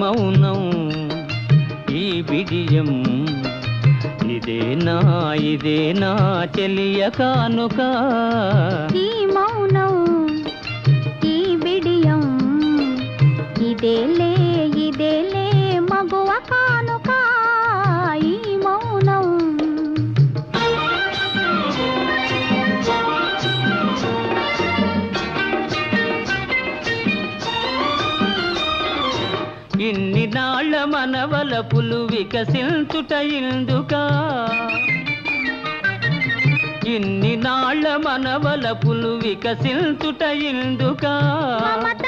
మౌనం ఈ బిడియం ఇదేనా చెలియ కానుక ఈ మౌనం ఈ బిడియం ఇదేలే మగువ కానుక ఈ మౌనం ఇన్ని నాళ్ళ మనవలపులు వికసించుట ఇందుకా ఇన్ని నాళ్ళ మనవలపులు వికసించుట ఇందుకా మమత